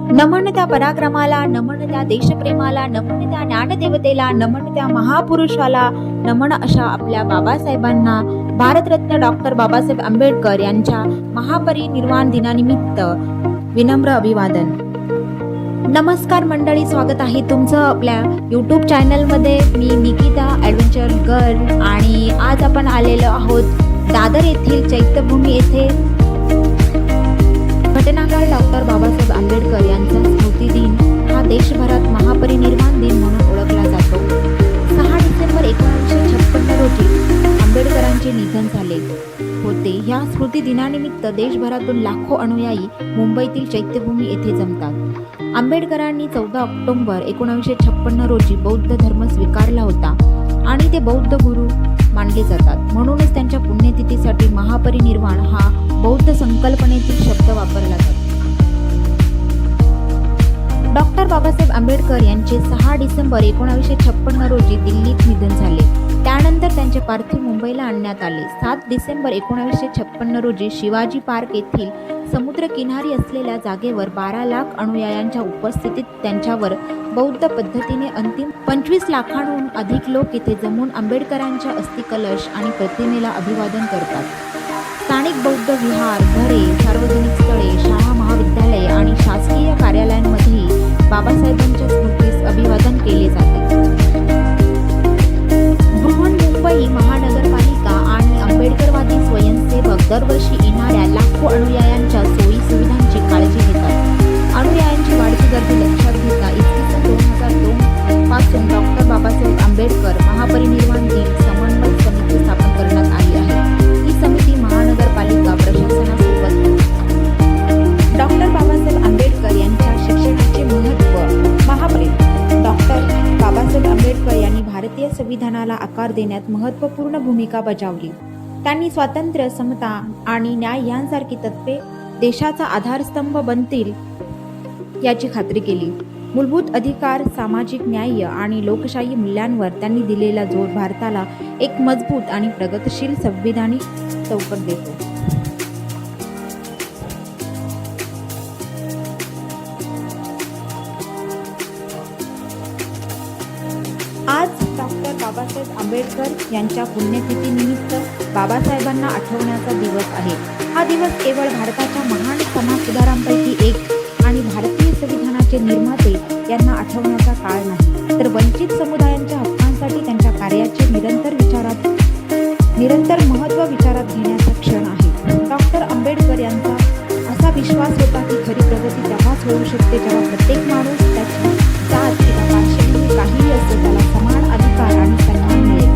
नमन त्या पराक्रमाला, नमन त्या देशप्रेमाला, नमन त्या ज्ञानदेवतेला, नमन त्या महापुरुषाला, नमन अशा आपल्या बाबासाहेबांना भारतरत्न डॉक्टर बाबासाहेब आंबेडकर यांच्या महापरिनिर्वाण दिनानिमित्त विनम्र अभिवादन. नमस्कार मंडळी, स्वागत आहे तुमचं आपल्या यूट्यूब चॅनलमध्ये. मी निकिता ॲडव्हेंचर गर्ल आणि आज आपण आलेलो आहोत दादर येथील चैत्यभूमी येथे घटनाकार डॉक्टर बाबासाहेब आंबेडकर यांचा स्मृती दिन हा देशभरात महापरिनिर्वाण दिन म्हणून ओळखला जातो. 6 डिसेंबर 1956 रोजी आंबेडकरांचे निधन झाले होते. या स्मृती दिनानिमित्त देशभरातून लाखो अनुयायी मुंबईतील चैत्यभूमी येथे जमतात. आंबेडकरांनी 14 ऑक्टोबर 1956 रोजी बौद्ध धर्म स्वीकारला होता आणि ते बौद्ध गुरु मानले जातात. म्हणूनच त्यांच्या पुण्यतिथीसाठी महापरिनिर्वाण हा बौद्ध संकल्पनेतील शब्द वापरला जातो. डॉक्टर बाबासाहेब आंबेडकर यांचे 6 डिसेंबर 1956 रोजी दिल्लीत निधन झाले. त्यानंतर त्यांचे पार्थिव मुंबईला आणण्यात आले. 7 डिसेंबर 1956 रोजी शिवाजी पार्क येथील समुद्रकिनारी असलेल्या जागेवर 12 लाख अनुयायांच्या उपस्थितीत त्यांच्यावर बौद्ध पद्धतीने अंतिम 25 लाखांहून अधिक लोक इथे जमून आंबेडकरांच्या अस्थिकलश आणि प्रतिमेला अभिवादन करतात. स्थानिक बौद्ध विहार, घरे, सार्वजनिक स्थळे, शाळा, महाविद्यालये आणि शासकीय कार्यालयांमध्येही बाबासाहेबांच्या स्मृतीस अभिवादन केले जाते. बृहन्मुंबई महानगरपालिका आणि आंबेडकरवादी स्वयंसेवक दरवर्षी येणाऱ्या लाखो अनुयायांच्या सोयी सुविधांची काळजी घेतात. अनुयायांची वाढती गर्दी लक्षात घेता इसवी सन 2002 पासून डॉक्टर बाबासाहेब आंबेडकर महापरिनिर्वाण दिन समन्वय समिती स्थापन करण्यात आली आहे. ही समिती महानगरपालिका प्रशासनासोबत डॉक्टर बाबासाहेब आंबेडकर यांच्या शिक्षणाचे महत्त्व डॉक्टर बाबासाहेब आंबेडकर यांनी भारतीय संविधानाला आकार देण्यात महत्त्वपूर्ण भूमिका बजावली. त्यांनी स्वातंत्र्य, समता आणि न्याय यांसारखी तत्त्वे देशाचा आधारस्तंभ बनतील याची खात्री केली. मूलभूत अधिकार, सामाजिक न्याय आणि लोकशाही मूल्यांवर त्यांनी दिलेला जोर भारताला एक मजबूत आणि प्रगतशील संविधानिक चौकट देतो. आज डॉक्टर बाबासाहेब आंबेडकर यांच्या पुण्यतिथीनिमित्त बाबासाहेबांना आठवण्याचा दिवस आहे. हा दिवस केवळ भारताच्या महान समाजसुधारांपैकी एक आणि भारतीय संविधानाचे निर्माते यांना आठवण्याचा काळ नाही, तर वंचित समुदायांच्या हक्कांसाठी त्यांच्या कार्याचे निरंतर महत्त्व विचारात घेण्याचा क्षण आहे. डॉक्टर आंबेडकर यांचा असा विश्वास होता की खरी प्रगती तेव्हाच होऊ शकते जेव्हा प्रत्येक माणूस त्याची जात किंवा पार्श्वभूमी काहीही असो त्याला समान अधिकार आणि सन्मान मिळेल.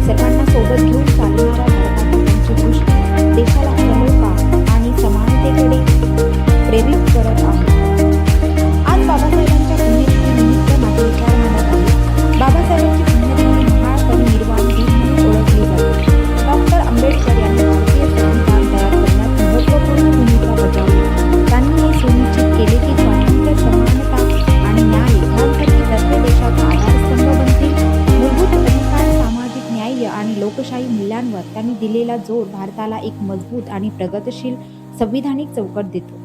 सर्वांना सोबत घेऊन चालणारा भारताची त्यांची दृष्टी देशाला समता आणि समानतेकडे प्रेरित करत आहे. आज बाबासाहेबांच्या पुण्यतिथीनिमित्त माझे विचार मांडत आहे. बाबासाहेबांची पुण्यतिथी महापरिनिर्वाण दिन म्हणून ओळखली जाते. डॉक्टर आंबेडकर यांनी भारतीय संविधान तयार करण्यात महत्त्वपूर्ण भूमिका बजावली. त्यांनी हे सुनिश्चित केले की स्वातंत्र्य, समानता आणि न्याय यांसारखी तत्त्वे देशाचा आधारस्तंभ बनतील. मूलभूत अधिकार, सामाजिक न्याय आणि लोकशाही मूल्यांवर त्यांनी दिलेला जोर भारताला एक मजबूत आणि प्रगतशील संविधानिक चौकट देतो.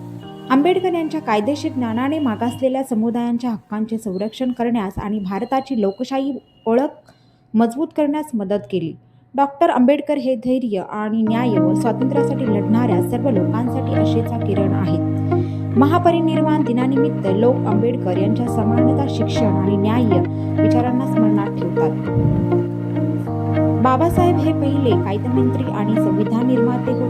आंबेडकर यांच्या कायदेशीर ज्ञानाने मागासलेल्या समुदायांच्या हक्कांचे संरक्षण करण्यास आणि भारताची लोकशाही ओळख मजबूत करण्यास मदत केली. डॉक्टर आंबेडकर हे धैर्य आणि न्याय व स्वातंत्र्यासाठी लढणाऱ्या सर्व लोकांसाठी आशेचा किरण आहेत. महापरिनिर्वाण दिनानिमित्त लोक आंबेडकर यांच्या समानता, शिक्षण आणि न्याय विचारांना स्मरणात ठेवतात. बाबासाहेब हे पहिले कायदेमंत्री आणि संविधान निर्माते होते.